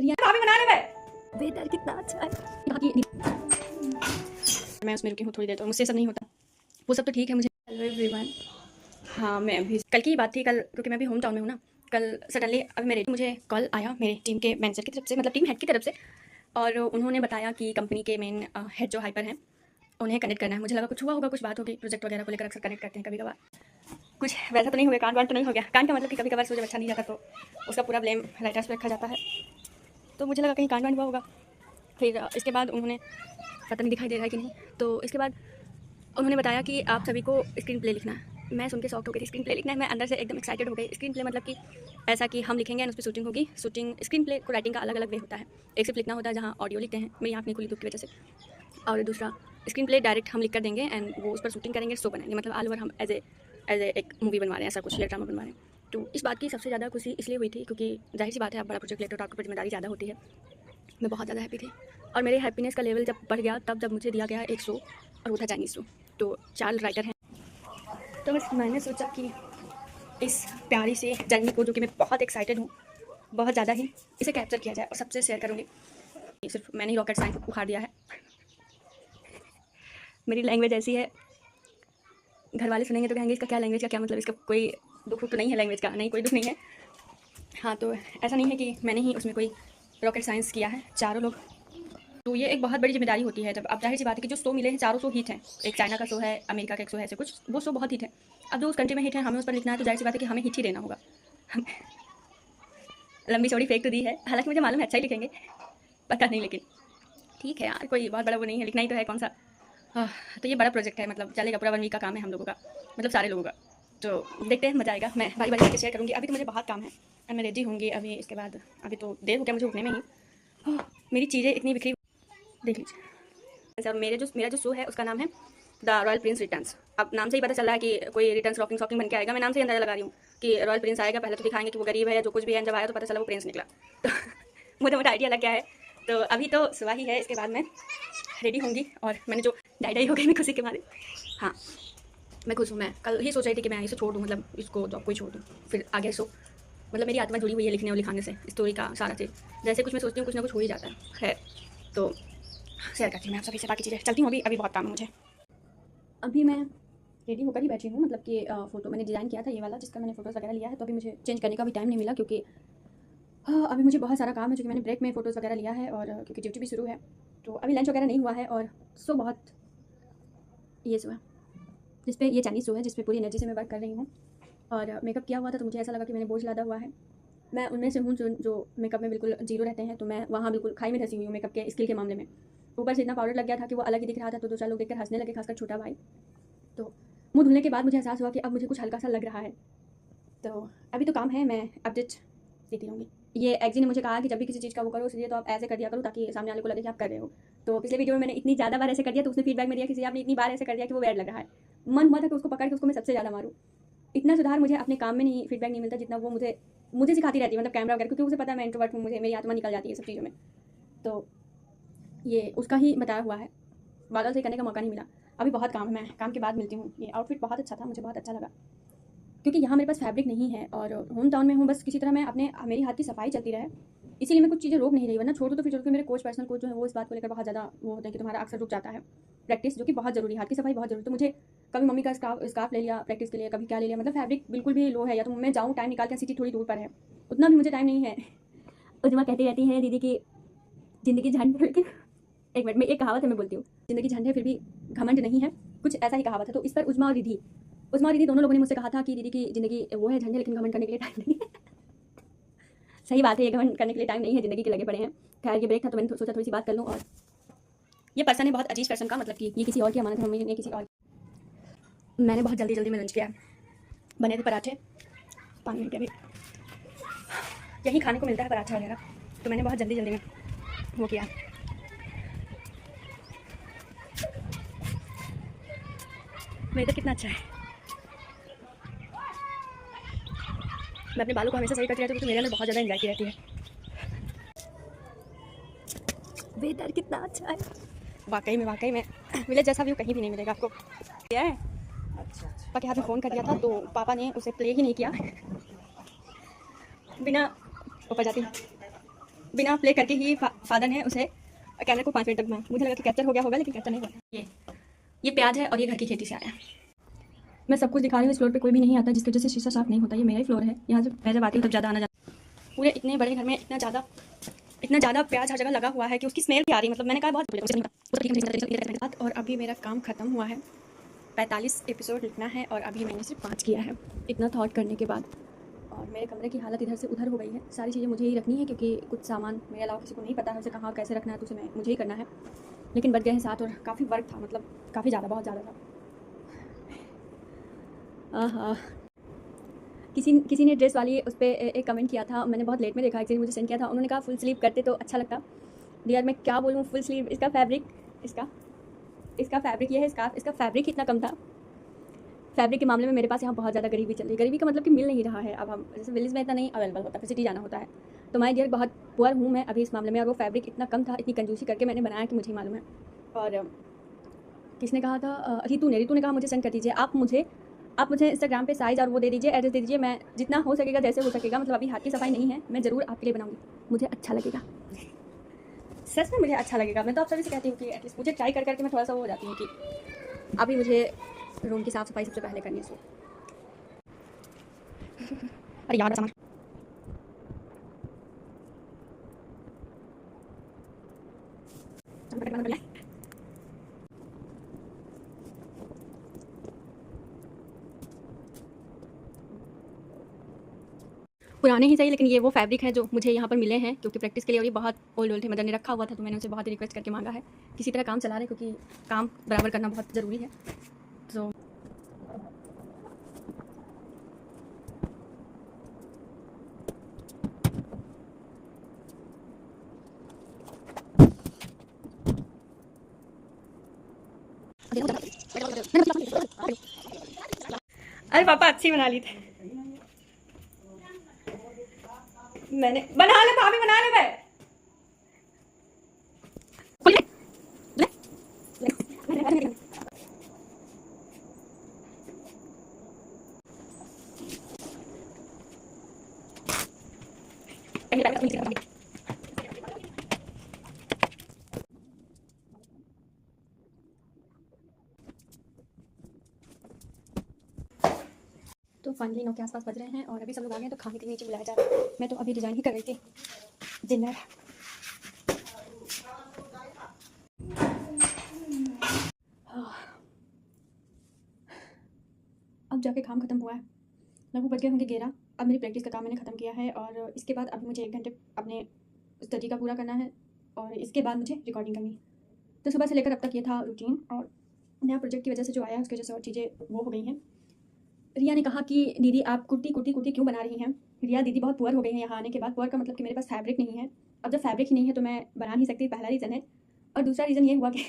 भाभी बनाने में वेदर कितना अच्छा है यहाँ की। मैं उसमें रुकी हूँ थोड़ी देर, तो मुझसे सब नहीं होता वो सब तो ठीक है मुझे। Hello everyone. हाँ मैं अभी कल की ही बात थी, कल क्योंकि मैं अभी होम टाउन में हूँ ना, कल सडनली अभी मुझे कॉल आया मेरे टीम के मैनेजर की तरफ से, मतलब टीम हेड की तरफ से, और उन्होंने बताया कि कंपनी के मेन हेड जो हाइपर हैं उन्हें कनेक्ट करना है। मुझे लगा कुछ हुआ होगा, कुछ बात होगी प्रोजेक्ट वगैरह को लेकर, अक्सर कनेक्ट करते हैं कभी कभार। कुछ वैसा तो नहीं हो गया, कांड वांड तो नहीं हो गया। कांड का मतलब कि कभी कभार सोच अच्छा नहीं जाता तो उसका पूरा ब्लेम राइटर्स पे रखा जाता है, तो मुझे लगा कहीं कांड वांड हुआ होगा। फिर इसके बाद उन्होंने, पता नहीं दिखाई दे रहा है कि नहीं, तो इसके बाद उन्होंने बताया कि आप सभी को स्क्रीन प्ले लिखना है। मैं सुन के शॉक्ट हो गई थी, स्क्रीन प्ले लिखना है। मैं अंदर से एकदम एक्साइटेड हो गई। स्क्रीन प्ले मतलब कि ऐसा कि हम लिखेंगे और उस पर शूटिंग होगी। शूटिंग स्क्रीन प्ले को राइटिंग का अलग अलग वे होता है। एक सिर्फ लिखना होता है जहाँ ऑडियो लिखते हैं, मेरी आँख नहीं खुली धूप की वजह से, और दूसरा स्क्रीन प्ले डायरेक्ट हम लिख कर देंगे एंड वो उस पर शूटिंग करेंगे, शो बनाएंगे, मतलब ऑल ओवर हम एज ए एक मूवी बनवा रहे हैं, ऐसा कुछ या ड्रामा बनवा रहे हैं। तो इस बात की सबसे ज़्यादा खुशी इसलिए हुई थी क्योंकि जाहिर सी बात है आप बड़ा प्रोजेक्ट लेते हो तो आपके ऊपर जिम्मेदारी ज़्यादा होती है। मैं बहुत ज़्यादा हैप्पी थी, और मेरे हैप्पीनेस का लेवल जब बढ़ गया तब जब मुझे दिया गया एक शो, और वो था चाइनीज़ शो। तो 4 राइटर हैं, तो बस मैंने सोचा कि इस प्यारी से जर्नी को, जो कि मैं बहुत एक्साइटेड हूँ, बहुत ज़्यादा ही, इसे कैप्चर किया जाए और सबसे शेयर करूँगी। सिर्फ मैंने ही रॉकेट साइंस उखाड़ दिया है। मेरी लैंग्वेज ऐसी है, घर वाले सुनेंगे तो कहेंगे इसका क्या लैंग्वेज का क्या मतलब, इसका कोई दुख तो नहीं है लैंग्वेज का, नहीं कोई दुख नहीं है। हाँ तो ऐसा नहीं है कि मैंने ही उसमें कोई रॉकेट साइंस किया है, चारों लोग। तो ये एक बहुत बड़ी जिम्मेदारी होती है जब, अब जाहिर सी बात है कि जो शो मिले हैं चारों शो हिट हैं। एक चाइना का शो है, अमेरिका का एक शो है, ऐसे कुछ वो शो बहुत हिट है। अब जो उस कंट्री में हिट है हमें उस पर लिखना है, तो जाहिर सी बात है कि हमें हिट ही देना होगा। लंबी चौड़ी फेक तो दी है, हालांकि मुझे मालूम है अच्छा ही लिखेंगे, पता नहीं, लेकिन ठीक है यार, कोई बहुत बड़ा वो नहीं है, लिखना ही तो है, कौन सा। तो ये बड़ा प्रोजेक्ट है, मतलब चलेगा, पूरा 1 वीक का काम है हम लोगों का, मतलब सारे लोगों का। तो देखते हैं, मजा आएगा। मैं बारी बारी करके शेयर करूँगी। अभी तो मुझे बहुत काम है और मैं रेडी होंगी अभी, इसके बाद अभी तो देर हो गया मुझे उठने में ही। मेरी चीज़ें इतनी बिखरी, देख लीजिए। और मेरा जो शो है उसका नाम है द रॉयल प्रिंस रिटर्न्स। अब नाम से ही पता चल रहा है कि कोई रिटर्न्स रॉकिंग शॉकिंग बन के आएगा। मैं नाम से ही अंदाजा लगा रही हूँ कि रॉयल प्रिंस आएगा, पहले तो दिखाएंगे कि वो गरीब है, जो कुछ भी है, जब आया तो पता चला वो प्रिंस निकला। तो मुझे मोटा आइडिया लग गया है। तो अभी तो सुबह ही है, इसके बाद मैं रेडी होंगी, और मैंने जो डाई हो गई मैं खुशी के मारे। हाँ मैं खुश हूँ। मैं कल ही सोच रही थी कि मैं इसे छोड़ दूँ, मतलब इसको जॉब को ही छोड़ दूँ, फिर आगे सो, मतलब मेरी आत्मा जुड़ी हुई है लिखने और लिखाने से, स्टोरी का सारा चीज़। जैसे कुछ मैं सोचती हूँ कुछ ना कुछ हो ही जाता है। खैर तो शेयर करती हूँ मैं आप सभी से बाकी चीज़ें। चलती हूँ, अभी बहुत काम है मुझे। अभी मैं रेडी होकर ही बैठी हूँ, मतलब कि फ़ोटो मैंने डिज़ाइन किया था ये वाला, जिसका मैंने फ़ोटोज़ वगैरह लिया है, तो अभी मुझे चेंज करने का भी टाइम नहीं मिला, क्योंकि अभी मुझे बहुत सारा काम है, क्योंकि मैंने ब्रेक में फ़ोटोज़ वगैरह लिया है, और क्योंकि ड्यूटी भी शुरू है, तो अभी लंच वगैरह नहीं हुआ है। और सो बहुत ये सो है जिस पे, ये चाइनीज़ शो है जिस पे पूरी एनर्जी से मैं वर्क कर रही हूँ। और मेकअप किया हुआ था तो मुझे ऐसा लगा कि मैंने बोझ लादा हुआ है। मैं उनमें से हूँ जो मेकअप में बिल्कुल जीरो रहते हैं, तो मैं वहाँ बिल्कुल खाई में धसी हुई हूँ मेकअप के स्किल के मामले में। ऊपर से इतना पाउडर लग गया था कि वो अलग ही दिख रहा था, तो 2-4 लोग देखकर हंसने लगे, खासकर छोटा भाई। तो मुँह धुलने के बाद मुझे एहसास हुआ कि अब मुझे कुछ हल्का सा लग रहा है। तो अभी तो काम है, मैं अपडेट देती रहूँगी। ये एक्जी ने मुझे कहा कि जब भी किसी चीज़ का वो करो इसलिए तो आप ऐसे कर दिया करो ताकि सामने वाले को लगे कि आप कर रहे हो। तो पिछले वीडियो में मैंने इतनी ज़्यादा बार ऐसे कर दिया, तो उसने फीडबैक में दिया कि आपने इतनी बार ऐसे कर दिया कि वो वेयर लग रहा है। मन हुआ था कि उसको पकड़ के उसको मैं सबसे ज़्यादा मारूँ। इतना सुधार मुझे अपने काम में नहीं, फीडबैक नहीं मिलता जितना वो मुझे सिखाती रहती है, मतलब कैमरा वगैरह, क्योंकि उसे पता है मैं इंट्रोवर्ट हूँ, मुझे मेरी आत्मा निकल जाती है सब चीज़ों में। तो ये उसका ही बताया हुआ है, बादल से करने का मौका नहीं मिला। अभी बहुत काम है, मैं काम के बाद मिलती हूँ। ये आउटफिट बहुत अच्छा था, मुझे बहुत अच्छा लगा, क्योंकि यहाँ मेरे पास फैब्रिक नहीं है और होम टाउन में हूँ। बस किसी तरह मैं मेरी हाथ की सफाई चलती रहे, इसीलिए मैं कुछ चीज़ें रोक नहीं रही, वरना छोड़ दो तो फिर छोड़। मेरे कोच, पर्सनल कोच जो है वो इस बात को लेकर बहुत ज़्यादा वो होता है कि तुम्हारा अक्सर रुक जाता है प्रैक्टिस, जो कि बहुत ज़रूरी है, हाथ की सफाई बहुत ज़रूरी। तो मुझे कभी मम्मी का स्कार्फ ले लिया प्रैक्टिस के लिए, कभी क्या ले लिया, मतलब फैब्रिक बिल्कुल भी लो है, या तो मैं जाऊँ टाइम निकाल कर, सिटी थोड़ी दूर पर है, उतना भी मुझे टाइम नहीं है। उजमा कहती रहती हैं दीदी की ज़िंदगी झंड है, लेकिन एक मिनट में एक कहावत है, मैं बोलती हूँ, ज़िंदगी झंड है फिर भी घमंड नहीं है, कुछ ऐसा ही कहावत है। तो इस पर उजमा और दीदी दोनों लोगों ने मुझसे कहा था कि दीदी की ज़िंदगी वो है झंड है, लेकिन घमंड करने के लिए टाइम नहीं है। सही बात है, ये घमंड करने के लिए टाइम नहीं है, ज़िंदगी के लगे पड़े हैं। खैर ये ब्रेक था तो मैंने सोचा थोड़ी सी बात कर लूँ। और ये पर्सन है बहुत अजीज पर्सन का, मतलब कि ये किसी और की अमानत है, मम्मी ने किसी और। मैंने बहुत जल्दी में लंच किया, बने थे पराठे, 5 मिनट अभी यहीं खाने को मिलता है पराठा वगैरह, तो मैंने बहुत जल्दी में वो किया। वेदर कितना अच्छा है। मैं अपने बालों को हमेशा सही करती रहती हूँ, तो मेरे अंदर बहुत ज़्यादा एंजाइटी रहती है। वेदर कितना अच्छा है, वाकई में विलेज जैसा व्यू कहीं भी नहीं मिलेगा आपको। क्या है, अच्छा पापा के हाथ में फ़ोन कर दिया था, तो पापा ने उसे प्ले ही नहीं किया, बिना ऊपर जाती बिना प्ले करके ही फादर ने उसे कैमरे को 5 मिनट तक घुमाया। मुझे लगा कि कैप्चर हो गया होगा, लेकिन कैप्चर नहीं हुआ। ये प्याज है और ये घर की खेती से आया है। मैं सब कुछ दिखा रही हूँ। इस फ्लोर पे कोई भी नहीं आता, जिसकी वजह से शीशा साफ नहीं होता। ये मेरा ही फ्लोर है। यहाँ से मैं जब आती हूँ तब ज़्यादा आना जाता। पूरे इतने बड़े घर में इतना ज़्यादा प्याज हर जगह लगा हुआ है कि उसकी स्मेल भी आ रही है। मतलब मैंने कहा बहुत। और अभी मेरा काम ख़त्म हुआ है। 45 एपिसोड लिखना है और अभी मैंने सिर्फ 5 किया है, इतना थॉट करने के बाद। और मेरे कमरे की हालत इधर से उधर हो गई है। सारी चीज़ें मुझे ही रखनी है, क्योंकि कुछ सामान मेरे अलावा किसी को नहीं पता है उसे कहाँ और कैसे रखना है, तो उसे मुझे ही करना है। लेकिन बच गए हैं 7 और काफ़ी वर्क था, मतलब काफ़ी ज़्यादा, बहुत ज़्यादा था। हाँ, किसी ने ड्रेस वाली उस पर एक कमेंट किया था, मैंने बहुत लेट में देखा, किसी ने मुझे सेंड किया था। उन्होंने कहा फुल स्लीव करते तो अच्छा लगता। डियर मैं क्या बोलूँ, फुल स्लीव इसका फैब्रिक ये है, इसका फैब्रिक इतना कम था। फैब्रिक के मामले में मेरे पास यहाँ बहुत ज़्यादा गरीबी चल रही है। गरीबी का मतलब कि मिल नहीं रहा है। अब हम जैसे विलेज में इतना नहीं अवेलेबल होता, फिर सिटी जाना होता है। तो माय डियर बहुत पुअर हूँ मैं अभी इस मामले में, और वो फैब्रिक इतना कम था, इतनी कंजूसी करके मैंने बनाया कि मुझे ही मालूम है। और किसने कहा था, रितु ने कहा मुझे सेंड कर दीजिए। आप मुझे इंस्टाग्राम पे साइज़ और वो दे दीजिए, एड्रेस दे दीजिए। मैं जितना हो सकेगा, जैसे हो सकेगा, मतलब अभी हाथ की सफाई नहीं है, मैं ज़रूर आपके लिए बनाऊँगी। मुझे अच्छा लगेगा, सच में मुझे अच्छा लगेगा। मैं तो आप सभी से कहती हूँ कि एटलीस्ट मुझे ट्राई करके मैं थोड़ा सा वो हो जाती हूँ कि अभी मुझे रूम की साफ़ सफाई सबसे पहले करनी है। अरे यार सामान पुराने ही सही, लेकिन ये वो फैब्रिक है जो मुझे यहाँ पर मिले हैं, क्योंकि प्रैक्टिस के लिए। और ये बहुत ओल्ड थे, मदर ने रखा हुआ था, तो मैंने उसे बहुत रिक्वेस्ट करके मांगा है। किसी तरह काम चला रहे, क्योंकि काम बराबर करना बहुत ज़रूरी है। तो अरे पापा अच्छी बना ली थी मैंने। बना ले भाभी, बना ले भाई। तो फाइनली 9 के आसपास बज रहे हैं और अभी सब लोग आ गए हैं, तो खाने के लिए नीचे बुलाया जा रहा है। मैं तो अभी डिज़ाइन ही कर रही थी डिनर। अब जाके काम खत्म हुआ है, लगभग बज गए होंगे 11। अब मेरी प्रैक्टिस का काम मैंने ख़त्म किया है, और इसके बाद अभी मुझे 1 घंटे अपने स्टडी का पूरा करना है, और इसके बाद मुझे रिकॉर्डिंग करनी है। तो सुबह से लेकर अब तक ये था रूटीन, और नया प्रोजेक्ट की वजह से जो आया है उसकी वजह से और चीज़ें वो हो गई हैं। रिया ने कहा कि दीदी आप कुर्ती क्यों बना रही हैं। रिया दीदी बहुत पुअर हो गई हैं यहाँ आने के बाद। पुअर का मतलब कि मेरे पास फैब्रिक नहीं है। अब जब फैब्रिक ही नहीं है तो मैं बना नहीं सकती, पहला रीज़न है। और दूसरा रीज़न ये हुआ कि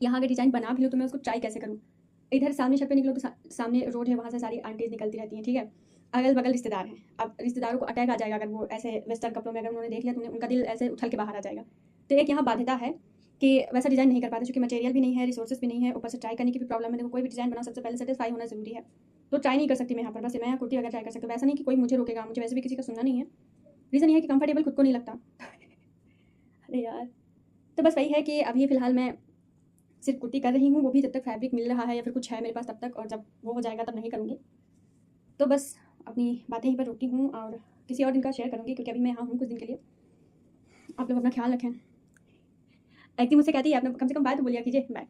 यहाँ अगर डिज़ाइन बना भी लूँ तो मैं उसको ट्राई कैसे करूँ। इधर सामने छत पे निकलो तो सामने रोड है, वहाँ से सारी आंटीज़ निकलती रहती हैं, ठीक है। अगल बगल रिश्तेदार हैं। अब रिश्तेदारों को अटैक आ जाएगा अगर वो ऐसे वेस्टर्न कपड़ों में अगर उन्होंने देख लिया तो उनका दिल ऐसे उछल के बाहर आ जाएगा। तो एक यहाँ बाध्यता है कि वैसा डिज़ाइन नहीं कर पाते, क्योंकि मटेरियल भी नहीं है, रिसोर्सेज भी नहीं है, ऊपर से ट्राई करने की भी प्रॉब्लम है। देखो कोई भी डिज़ाइन बना सबसे पहले सेटिस्फाई होना ज़रूरी है। तो ट्राई नहीं कर सकती मैं यहाँ पर, बस मैं यहाँ कुर्ती वगैरह ट्राई कर सकती हूँ। वैसा नहीं कि कोई मुझे रोकेगा, मुझे वैसे भी किसी का सुनना नहीं है। रीज़न ये है कि कंफर्टेबल खुद को नहीं लगता। अरे यार, तो बस वही है कि अभी फ़िलहाल मैं सिर्फ कुर्ती कर रही हूँ, वो भी जब तक फैब्रिक मिल रहा है या फिर कुछ है मेरे पास तब तक, और जब वो हो जाएगा तब नहीं करूँगी। तो बस अपनी बातें यहीं पर रोकती हूँ और किसी और दिन का शेयर करूँगी, क्योंकि अभी मैं यहाँ हूँ कुछ दिन के लिए। आप लोग अपना ख्याल रखें। एक्टिंग मुझसे कहती है आपने कम से कम बाय तो बोलिया कीजिए, बाय।